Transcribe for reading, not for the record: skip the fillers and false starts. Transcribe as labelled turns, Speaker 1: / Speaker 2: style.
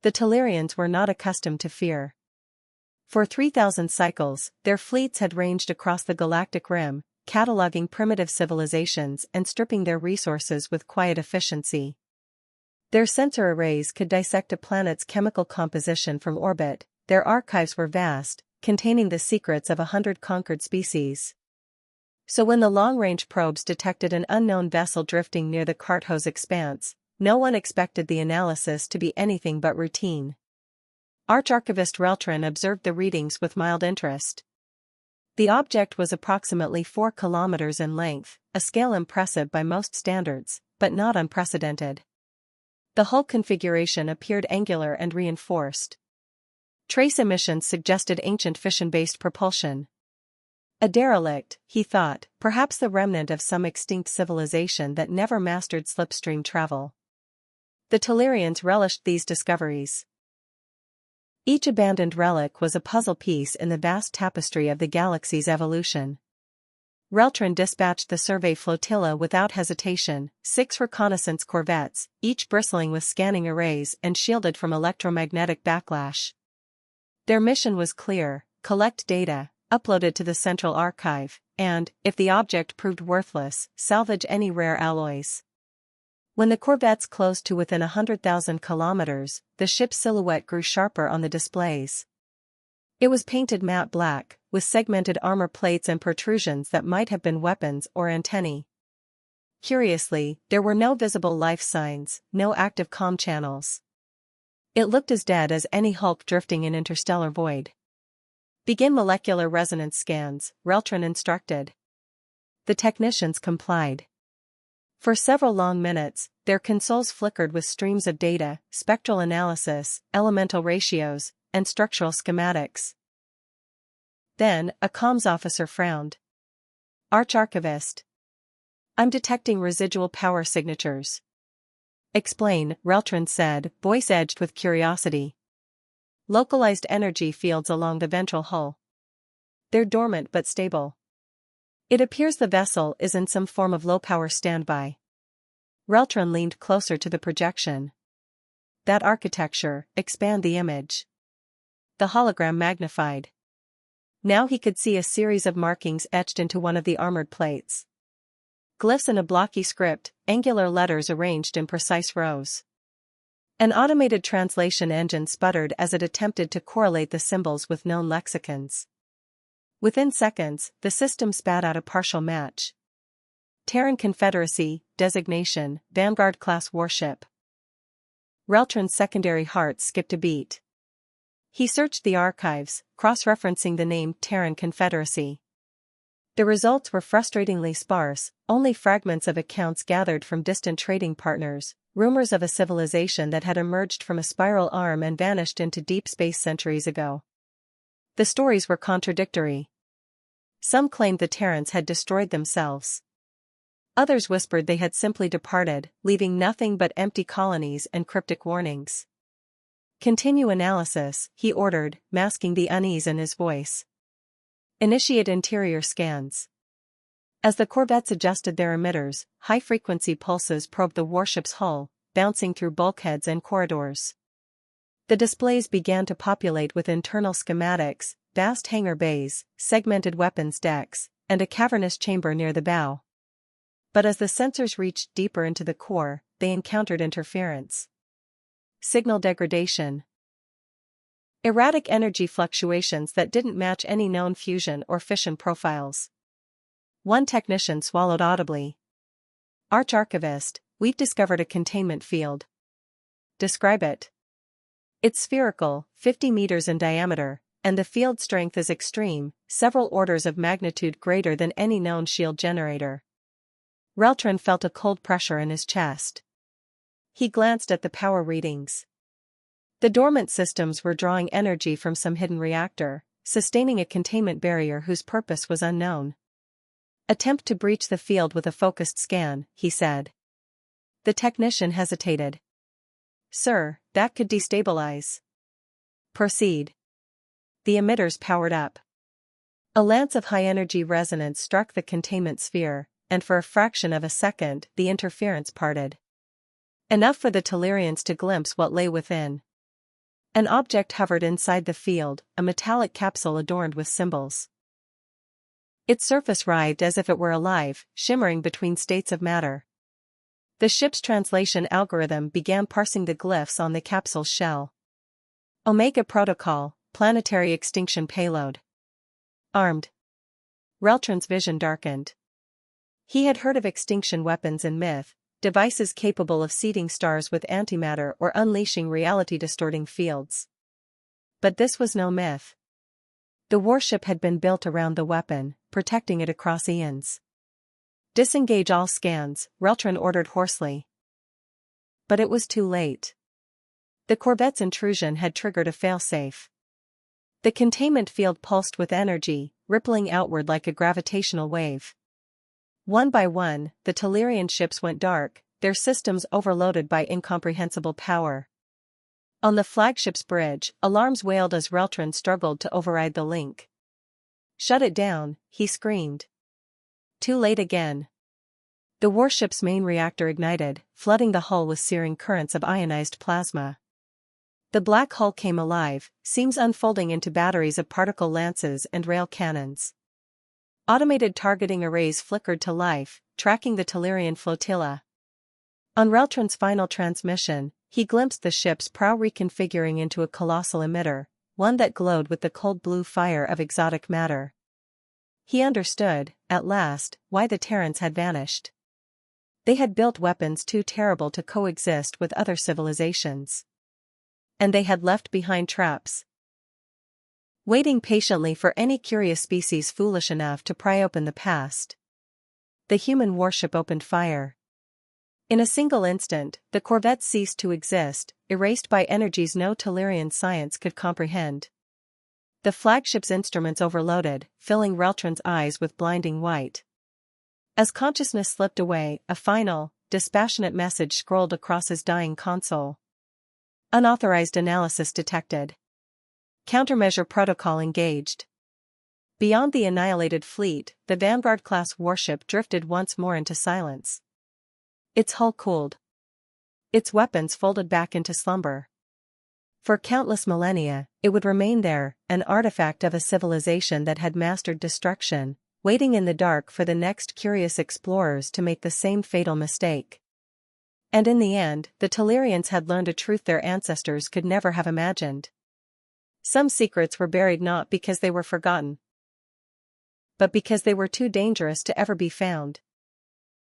Speaker 1: The Tellurians were not accustomed to fear. For 3,000 cycles, their fleets had ranged across the galactic rim, cataloging primitive civilizations and stripping their resources with quiet efficiency. Their sensor arrays could dissect a planet's chemical composition from orbit. Their archives were vast, containing the secrets of 100 conquered species. So when the long-range probes detected an unknown vessel drifting near the Carthos expanse, no one expected the analysis to be anything but routine. Arch-Archivist Reltran observed the readings with mild interest. The object was approximately 4 kilometers in length, a scale impressive by most standards, but not unprecedented. The hull configuration appeared angular and reinforced. Trace emissions suggested ancient fission-based propulsion. A derelict, he thought, perhaps the remnant of some extinct civilization that never mastered slipstream travel. The Tellurians relished these discoveries. Each abandoned relic was a puzzle piece in the vast tapestry of the galaxy's evolution. Reltran dispatched the survey flotilla without hesitation, 6 reconnaissance corvettes, each bristling with scanning arrays and shielded from electromagnetic backlash. Their mission was clear: collect data, upload it to the central archive, and, if the object proved worthless, salvage any rare alloys. When the corvettes closed to within 100,000 kilometers, the ship's silhouette grew sharper on the displays. It was painted matte black, with segmented armor plates and protrusions that might have been weapons or antennae. Curiously, there were no visible life signs, no active comm channels. It looked as dead as any hulk drifting in interstellar void. Begin molecular resonance scans, Reltran instructed. The technicians complied. For several long minutes, their consoles flickered with streams of data, spectral analysis, elemental ratios, and structural schematics. Then, a comms officer frowned. Arch-Archivist. I'm detecting residual power signatures. Explain, Reltran said, voice edged with curiosity. Localized energy fields along the ventral hull. They're dormant but stable. It appears the vessel is in some form of low-power standby. Reltran leaned closer to the projection. That architecture, expand the image. The hologram magnified. Now he could see a series of markings etched into one of the armored plates. Glyphs in a blocky script, angular letters arranged in precise rows. An automated translation engine sputtered as it attempted to correlate the symbols with known lexicons. Within seconds, the system spat out a partial match. Terran Confederacy, designation, Vanguard-class warship. Reltran's secondary heart skipped a beat. He searched the archives, cross-referencing the name Terran Confederacy. The results were frustratingly sparse, only fragments of accounts gathered from distant trading partners, rumors of a civilization that had emerged from a spiral arm and vanished into deep space centuries ago. The stories were contradictory. Some claimed the Terrans had destroyed themselves. Others whispered they had simply departed, leaving nothing but empty colonies and cryptic warnings. Continue analysis, he ordered, masking the unease in his voice. Initiate interior scans. As the corvettes adjusted their emitters, high-frequency pulses probed the warship's hull, bouncing through bulkheads and corridors. The displays began to populate with internal schematics, vast hangar bays, segmented weapons decks, and a cavernous chamber near the bow. But as the sensors reached deeper into the core, they encountered interference. Signal degradation. Erratic energy fluctuations that didn't match any known fusion or fission profiles. One technician swallowed audibly. Arch-Archivist, we've discovered a containment field. Describe it. It's spherical, 50 meters in diameter, and the field strength is extreme, several orders of magnitude greater than any known shield generator. Reltran felt a cold pressure in his chest. He glanced at the power readings. The dormant systems were drawing energy from some hidden reactor, sustaining a containment barrier whose purpose was unknown. Attempt to breach the field with a focused scan, he said. The technician hesitated. Sir, that could destabilize. Proceed. The emitters powered up. A lance of high-energy resonance struck the containment sphere, and for a fraction of a second, the interference parted. Enough for the Tellurians to glimpse what lay within. An object hovered inside the field, a metallic capsule adorned with symbols. Its surface writhed as if it were alive, shimmering between states of matter. The ship's translation algorithm began parsing the glyphs on the capsule's shell. Omega Protocol, planetary extinction payload. Armed. Reltron's vision darkened. He had heard of extinction weapons in myth, devices capable of seeding stars with antimatter or unleashing reality-distorting fields. But this was no myth. The warship had been built around the weapon, protecting it across eons. Disengage all scans, Reltron ordered hoarsely. But it was too late. The corvette's intrusion had triggered a failsafe. The containment field pulsed with energy, rippling outward like a gravitational wave. One by one, the Tellurian ships went dark, their systems overloaded by incomprehensible power. On the flagship's bridge, alarms wailed as Reltron struggled to override the link. "Shut it down," he screamed. Too late again. The warship's main reactor ignited, flooding the hull with searing currents of ionized plasma. The black hull came alive, seams unfolding into batteries of particle lances and rail cannons. Automated targeting arrays flickered to life, tracking the Tellurian flotilla. On Reltron's final transmission, he glimpsed the ship's prow reconfiguring into a colossal emitter, one that glowed with the cold blue fire of exotic matter. He understood, at last, why the Terrans had vanished. They had built weapons too terrible to coexist with other civilizations. And they had left behind traps, waiting patiently for any curious species foolish enough to pry open the past. The human warship opened fire. In a single instant, the corvette ceased to exist, erased by energies no Tellurian science could comprehend. The flagship's instruments overloaded, filling Reltron's eyes with blinding white. As consciousness slipped away, a final, dispassionate message scrolled across his dying console. Unauthorized analysis detected. Countermeasure protocol engaged. Beyond the annihilated fleet, the Vanguard-class warship drifted once more into silence. Its hull cooled. Its weapons folded back into slumber. For countless millennia, it would remain there, an artifact of a civilization that had mastered destruction, waiting in the dark for the next curious explorers to make the same fatal mistake. And in the end, the Tellurians had learned a truth their ancestors could never have imagined. Some secrets were buried not because they were forgotten, but because they were too dangerous to ever be found.